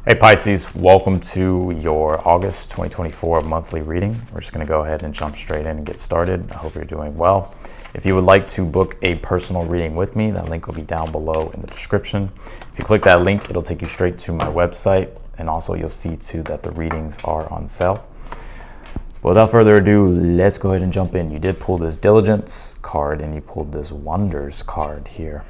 Hey Pisces, welcome to your August 2024 monthly reading. We're just going to go ahead and jump straight in and get started. I hope you're doing well. If you would like to book a personal reading with me, that link will be down below in the description. If you click that link, it'll take you straight to my website, and also you'll see too that the readings are on sale. But without further ado, let's go ahead and jump in. You did pull this Diligence card and you pulled this Wonders card here.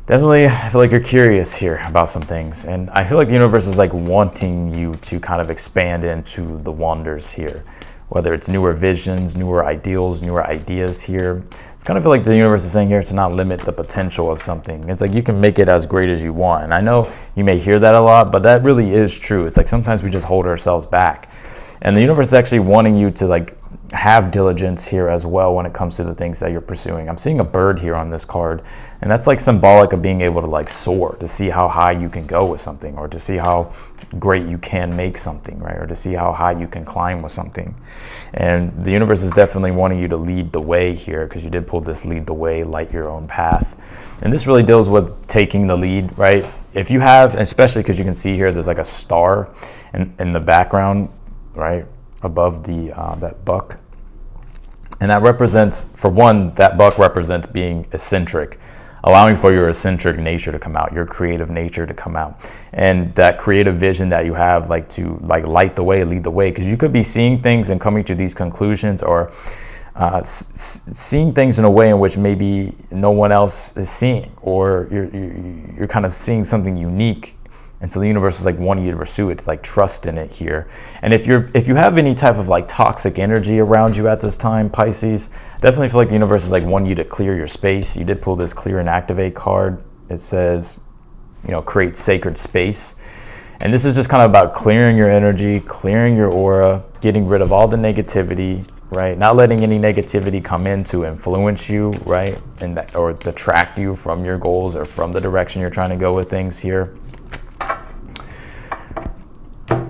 Definitely, I feel like you're curious here about some things, and I feel like the universe is like wanting you to kind of expand into the wonders here, whether it's newer visions, newer ideals, newer ideas here. It's kind of feel like the universe is saying here to not limit the potential of something. It's like you can make it as great as you want, and I know you may hear that a lot, but that really is true. It's like sometimes we just hold ourselves back, and the universe is actually wanting you to like have diligence here as well when it comes to the things that you're pursuing. I'm seeing a bird here on this card, and that's like symbolic of being able to like soar, to see how high you can go with something, or to see how great you can make something, right? Or to see how high you can climb with something. And the universe is definitely wanting you to lead the way here, because you did pull this lead the way, light your own path. And this really deals with taking the lead, right? If you have, especially because you can see here, there's like a star in the background, right? Above the that buck, and that represents, for one, that buck represents being eccentric, allowing for your eccentric nature to come out, your creative nature to come out, and that creative vision that you have, like to like light the way, lead the way, because you could be seeing things and coming to these conclusions, or seeing things in a way in which maybe no one else is seeing, or you're kind of seeing something unique. And so the universe is like wanting you to pursue it, to like trust in it here. And if you have any type of like toxic energy around you at this time, Pisces, definitely feel like the universe is like wanting you to clear your space. You did pull this Clear and Activate card. It says, create sacred space. And this is just kind of about clearing your energy, clearing your aura, getting rid of all the negativity, right? Not letting any negativity come in to influence you, right? And that, or detract you from your goals or from the direction you're trying to go with things here.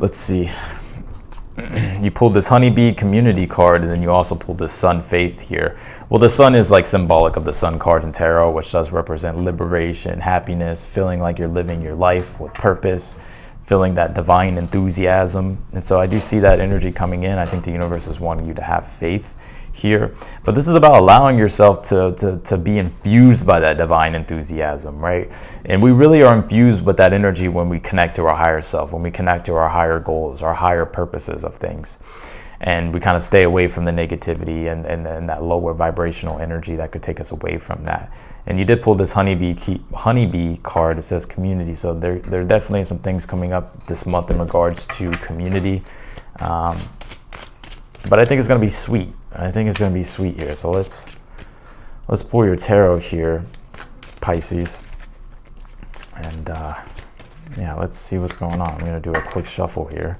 Let's see. You pulled this Honeybee Community card, and then you also pulled this Sun Faith here. Well, the sun is like symbolic of the Sun card in tarot, which does represent liberation, happiness, feeling like you're living your life with purpose, feeling that divine enthusiasm. And so I do see that energy coming in. I think the universe is wanting you to have faith here, but this is about allowing yourself to be infused by that divine enthusiasm, right? And we really are infused with that energy when we connect to our higher self, when we connect to our higher goals, our higher purposes of things, and we kind of stay away from the negativity and that lower vibrational energy that could take us away from that. And you did pull this honeybee card. It says community, so there are definitely some things coming up this month in regards to community, but I think it's going to be sweet. I think it's going to be sweet here. So let's pull your tarot here, Pisces, and yeah, let's see what's going on. I'm going to do a quick shuffle here.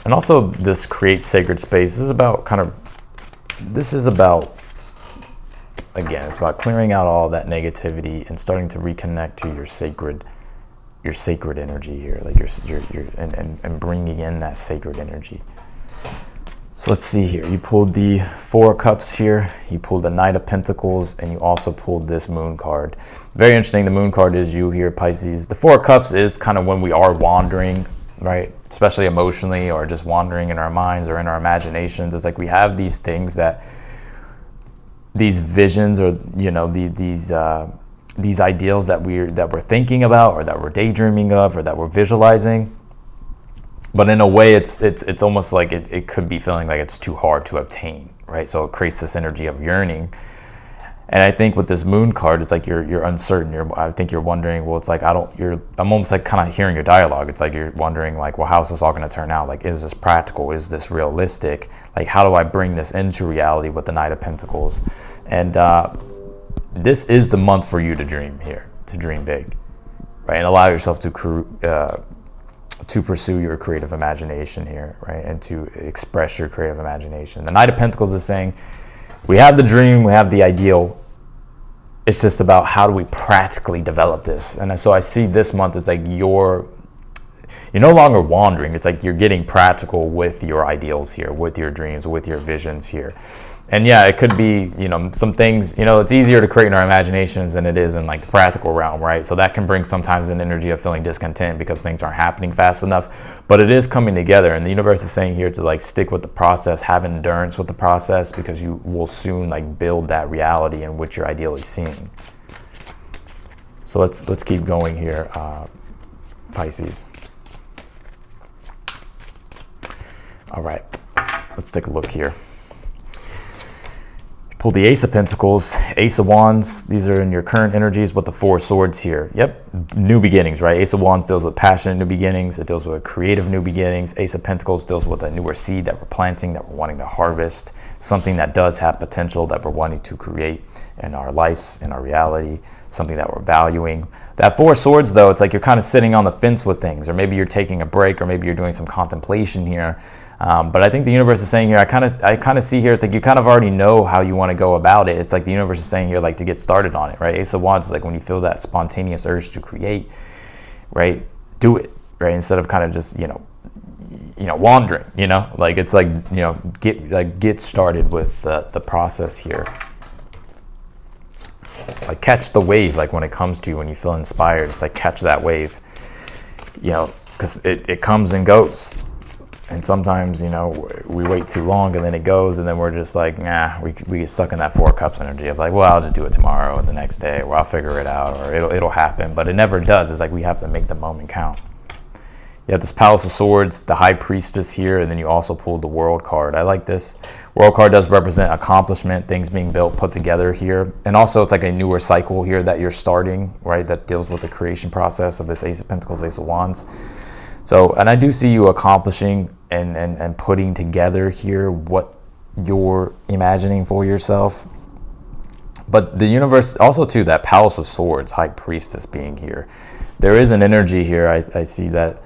And also, this create sacred space is about again, it's about clearing out all that negativity and starting to reconnect to your sacred energy here, like and bringing in that sacred energy. So let's see here. You pulled the Four of Cups here. You pulled the Knight of Pentacles, and you also pulled this Moon card. Very interesting. The Moon card is you here, Pisces. The Four of Cups is kind of when we are wandering, right? Especially emotionally, or just wandering in our minds or in our imaginations. It's like we have these things these visions, or these ideals that we're thinking about, or that we're daydreaming of, or that we're visualizing, but in a way it's almost like it could be feeling like it's too hard to obtain, right? So it creates this energy of yearning. And I think with this Moon card, it's like you're uncertain. I think you're wondering, well, it's like I'm almost like kind of hearing your dialogue. It's like you're wondering, like, well, how's this all going to turn out? Like, is this practical? Is this realistic? Like, how do I bring this into reality with the Knight of Pentacles? And this is the month for you to dream here, to dream big, right? And allow yourself to pursue your creative imagination here, right? And to express your creative imagination. The Knight of Pentacles is saying, we have the dream, we have the ideal. It's just about how do we practically develop this. And so I see this month as like you're no longer wandering. It's like you're getting practical with your ideals here, with your dreams, with your visions here. And yeah, it could be, you know, some things, you know, it's easier to create in our imaginations than it is in like the practical realm, right? So that can bring sometimes an energy of feeling discontent because things aren't happening fast enough, but it is coming together. And the universe is saying here to like stick with the process, have endurance with the process, because you will soon like build that reality in which you're ideally seeing. So let's keep going here, Pisces. All right, let's take a look here. Pull the Ace of Pentacles, Ace of Wands. These are in your current energies with the Four of Swords here. Yep, new beginnings, right? Ace of Wands deals with passionate new beginnings. It deals with creative new beginnings. Ace of Pentacles deals with a newer seed that we're planting, that we're wanting to harvest, something that does have potential that we're wanting to create in our lives, in our reality, something that we're valuing. That Four of Swords, though, it's like you're kind of sitting on the fence with things, or maybe you're taking a break, or maybe you're doing some contemplation here. But I think the universe is saying here, I kind of see here, it's like you kind of already know how you want to go about it. It's like the universe is saying here, like, to get started on it, right? Ace of Wands is like when you feel that spontaneous urge to create, right? Do it, right? Instead of kind of just, you know, wandering, you know, like it's like, you know, get started with the process here. Like catch the wave, like when it comes to you, when you feel inspired, it's like catch that wave, you know, because it comes and goes. And sometimes, you know, we wait too long and then it goes, and then we're just like, nah, we get stuck in that Four of Cups energy of like, well, I'll just do it tomorrow or the next day, or I'll figure it out, or it'll happen. But it never does. It's like we have to make the moment count. You have this Palace of Swords, the High Priestess here, and then you also pulled the World card. I like this. World card does represent accomplishment, things being built, put together here. And also it's like a newer cycle here that you're starting, right? That deals with the creation process of this Ace of Pentacles, Ace of Wands. So, and I do see you accomplishing and putting together here what you're imagining for yourself. But the universe, also too, that Palace of Swords, High Priestess being here. There is an energy here, I see that,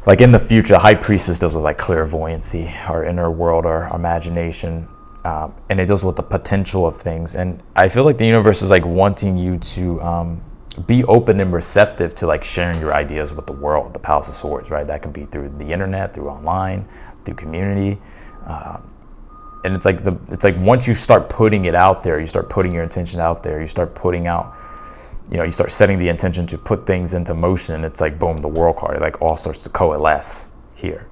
like in the future, High Priestess deals with like clairvoyancy, our inner world, our imagination, and it deals with the potential of things. And I feel like the universe is like wanting you to be open and receptive to like sharing your ideas with the world. The Palace of Swords, right? That can be through the internet, through online, through community, and it's like once you start putting it out there, you start putting your intention out there, you start putting out, you know, you start setting the intention to put things into motion. It's like boom, the World card, it like all starts to coalesce here.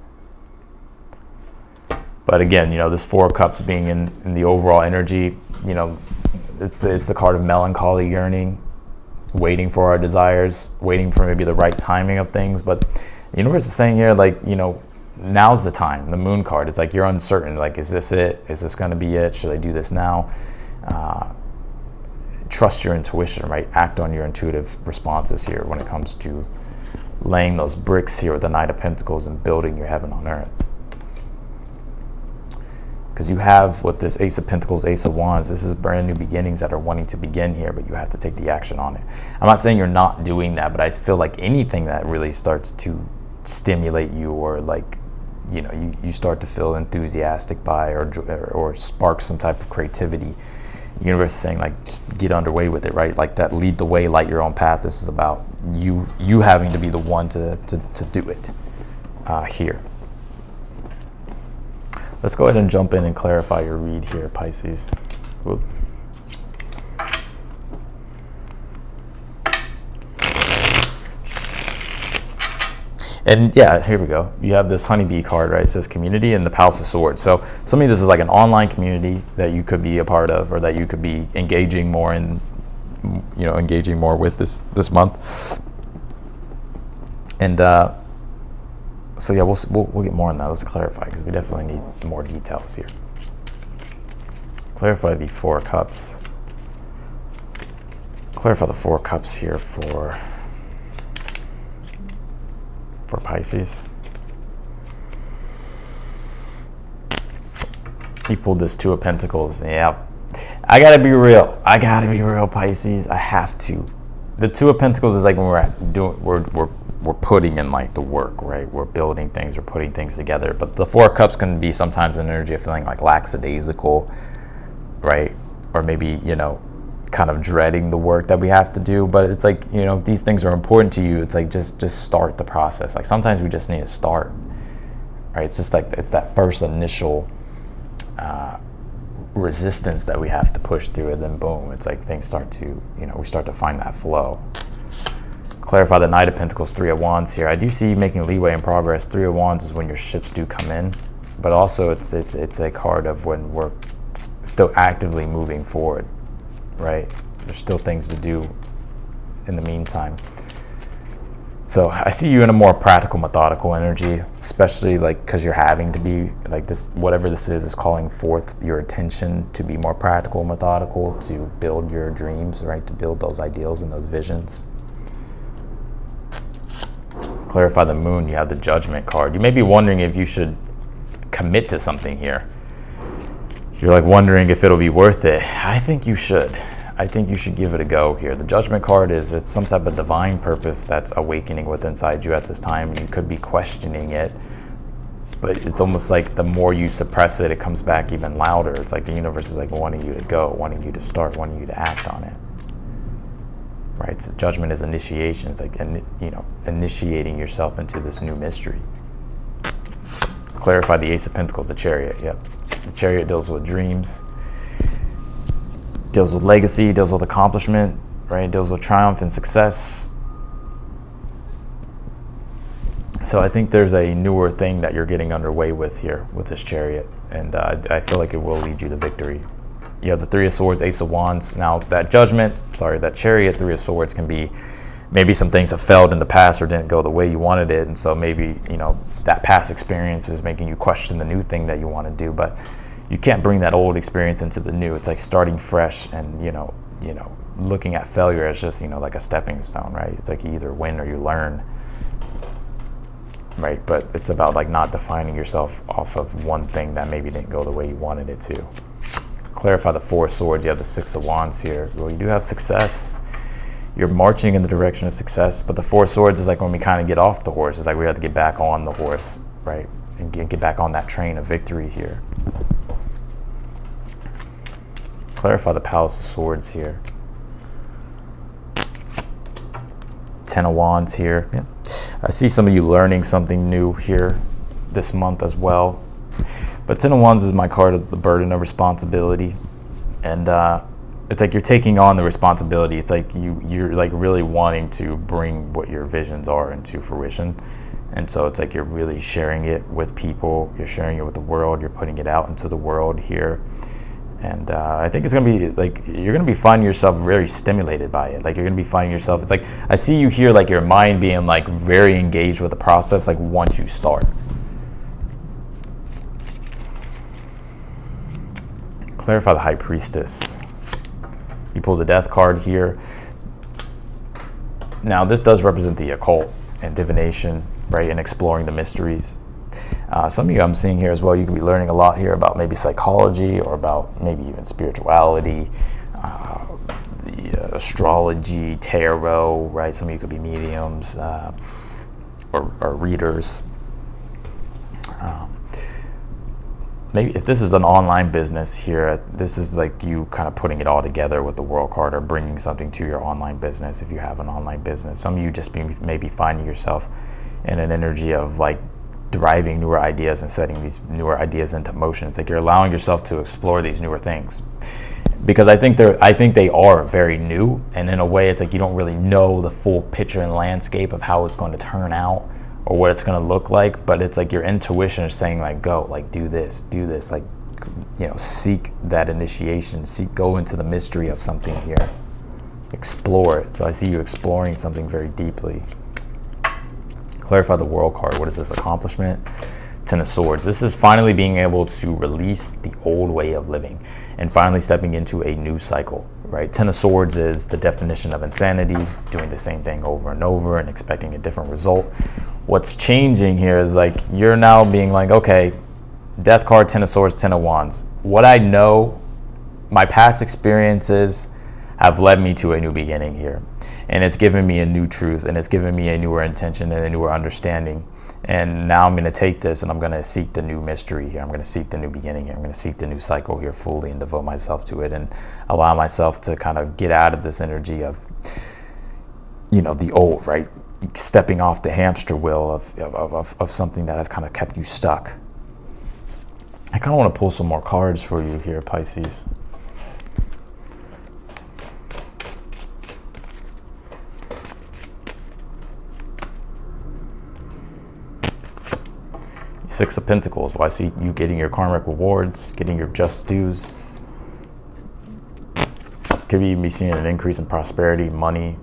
But again, you know, this Four of Cups being in the overall energy, you know, it's the card of melancholy, yearning, waiting for our desires, waiting for maybe the right timing of things. But the universe is saying here, like, you know, now's the time. The Moon card, it's like you're uncertain, like, is this it? Is this going to be it? Should I do this now? Trust your intuition, right? Act on your intuitive responses here when it comes to laying those bricks here with the Knight of Pentacles and building your heaven on earth. Because you have, with this Ace of Pentacles, Ace of Wands, this is brand new beginnings that are wanting to begin here, but you have to take the action on it. I'm not saying you're not doing that, but I feel like anything that really starts to stimulate you, or like, you know, you start to feel enthusiastic by, or spark some type of creativity, the universe is saying, like, just get underway with it, right? Like that lead the way, light your own path. This is about you having to be the one to do it here. Let's go ahead and jump in and clarify your read here, Pisces. Whoop. And yeah, here we go. You have this honeybee card, right? It says community and the Palace of Swords. So some of this is like an online community that you could be a part of, or that you could be engaging more in, you know, engaging more with this month. And so yeah, we'll get more on that. Let's clarify, because we definitely need more details here. Clarify the Four of Cups. Clarify the Four of Cups here for Pisces. He pulled this Two of Pentacles. Yeah, I gotta be real. Pisces. I have to. The Two of Pentacles is like when we're putting in like the work, right? We're building things, we're putting things together. But the Four of Cups can be sometimes an energy of feeling like lackadaisical, right? Or maybe, you know, kind of dreading the work that we have to do. But it's like, you know, if these things are important to you, it's like just start the process. Like sometimes we just need to start, right? It's just like, it's that first initial resistance that we have to push through, and then boom, it's like things start to, we start to find that flow. Clarify the Knight of Pentacles, Three of Wands here. I do see you making leeway and progress. Three of Wands is when your ships do come in, but also it's a card of when we're still actively moving forward, right? There's still things to do in the meantime. So I see you in a more practical, methodical energy, especially like because you're having to be like this, whatever this is calling forth your attention to be more practical, methodical, to build your dreams, right? To build those ideals and those visions. Clarify the Moon, you have the Judgment card. You may be wondering if you should commit to something here. You're like wondering if it'll be worth it. I think you should. I think you should give it a go here. The Judgment card it's some type of divine purpose that's awakening within inside you at this time. You could be questioning it, but it's almost like the more you suppress it, it comes back even louder. It's like the universe is like wanting you to go, wanting you to start, wanting you to act on it. Right? So Judgment is initiation. It's like, initiating yourself into this new mystery. Clarify the Ace of Pentacles, the Chariot. Yep. The Chariot deals with dreams, deals with legacy, deals with accomplishment, right? Deals with triumph and success. So I think there's a newer thing that you're getting underway with here with this Chariot, and I feel like it will lead you to victory. You have the Three of Swords, Ace of Wands. Now that Chariot, Three of Swords can be maybe some things have failed in the past or didn't go the way you wanted it, and so maybe that past experience is making you question the new thing that you want to do, but you can't bring that old experience into the new. It's like starting fresh, and looking at failure as just like a stepping stone, right? It's like you either win or you learn, right? But it's about like not defining yourself off of one thing that maybe didn't go the way you wanted it to. Clarify the Four of Swords. You have the Six of Wands here. Well, you do have success. You're marching in the direction of success, but the Four of Swords is like when we kind of get off the horse. It's like we have to get back on the horse, right? And get back on that train of victory here. Clarify the Palace of Swords here. Ten of Wands here. Yeah. I see some of you learning something new here this month as well. But Ten of Wands is my card of the burden of responsibility. And it's like you're taking on the responsibility. It's like you're like really wanting to bring what your visions are into fruition. And so it's like you're really sharing it with people. You're sharing it with the world. You're putting it out into the world here. And I think it's going to be like, you're going to be finding yourself very stimulated by it. Like you're going to be finding yourself, it's like, I see you here, like your mind being like very engaged with the process, like once you start. Clarify the High Priestess. You pull the Death card here. Now this does represent the occult and divination, right? And exploring the mysteries. Some of you I'm seeing here as well, you could be learning a lot here about maybe psychology or about maybe even spirituality, the astrology, tarot, right? Some of you could be mediums or readers. Maybe if this is an online business here, this is like you kind of putting it all together with the World card or bringing something to your online business if you have an online business. Some of you just maybe finding yourself in an energy of like deriving newer ideas and setting these newer ideas into motion. It's like you're allowing yourself to explore these newer things, because I think they are very new, and in a way it's like you don't really know the full picture and landscape of how it's going to turn out or what it's going to look like, but it's like your intuition is saying like, go, like do this, like, seek that initiation, go into the mystery of something here, explore it. So I see you exploring something very deeply. Clarify the World card. What is this? Accomplishment. Ten of Swords. This is finally being able to release the old way of living and finally stepping into a new cycle, right? Ten of Swords is the definition of insanity, doing the same thing over and over and expecting a different result. What's changing here is like you're now being like, okay, Death card, Ten of Swords, Ten of Wands. What I know, my past experiences have led me to a new beginning here. And it's given me a new truth, and it's given me a newer intention and a newer understanding. And now I'm going to take this and I'm going to seek the new mystery here. I'm going to seek the new beginning here. I'm going to seek the new cycle here fully and devote myself to it and allow myself to kind of get out of this energy of, the old, right? Stepping off the hamster wheel of something that has kind of kept you stuck. I kind of want to pull some more cards for you here, Pisces. Six of Pentacles. Well, I see you getting your karmic rewards, getting your just dues. Could even be seeing an increase in prosperity, money,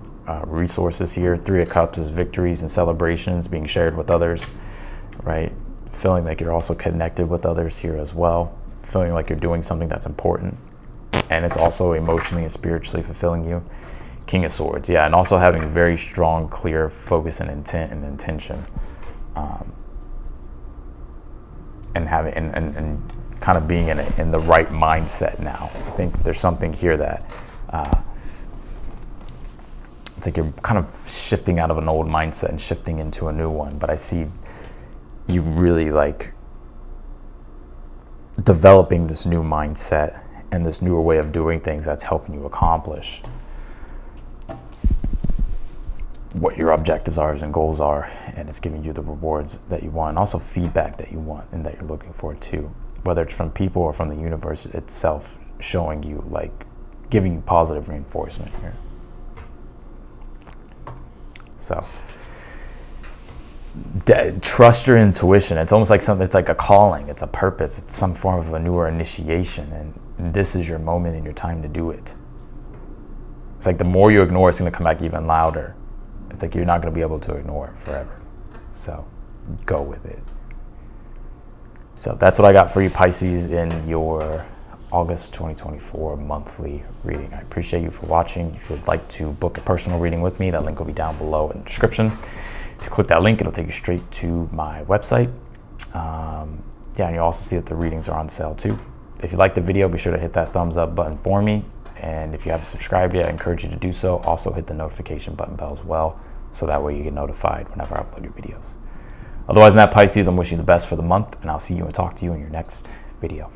resources here. Three of Cups is victories and celebrations being shared with others, right? Feeling like you're also connected with others here as well. Feeling like you're doing something that's important. And it's also emotionally and spiritually fulfilling you. King of Swords, yeah, and also having very strong, clear focus and intent and intention. And having and kind of being in the right mindset now. I think there's something here that it's like you're kind of shifting out of an old mindset and shifting into a new one. But I see you really like developing this new mindset and this newer way of doing things that's helping you accomplish what your objectives are and goals are, and it's giving you the rewards that you want, and also feedback that you want and that you're looking for too, whether it's from people or from the universe itself, showing you, like, giving you positive reinforcement here. So trust your intuition. It's almost like something, it's like a calling, it's a purpose, it's some form of a newer initiation, and this is your moment and your time to do it. It's like the more you ignore, it's going to come back even louder. It's like you're not going to be able to ignore it forever. So go with it. So that's what I got for you, Pisces, in your August 2024 monthly reading. I appreciate you for watching. If you'd like to book a personal reading with me, that link will be down below in the description. If you click that link, it'll take you straight to my website. Yeah, and you'll also see that the readings are on sale too. If you like the video, be sure to hit that thumbs up button for me. And if you haven't subscribed yet, I encourage you to do so. Also hit the notification button bell as well, so that way you get notified whenever I upload your videos. Otherwise than that, Pisces, I'm wishing you the best for the month, and I'll see you and talk to you in your next video.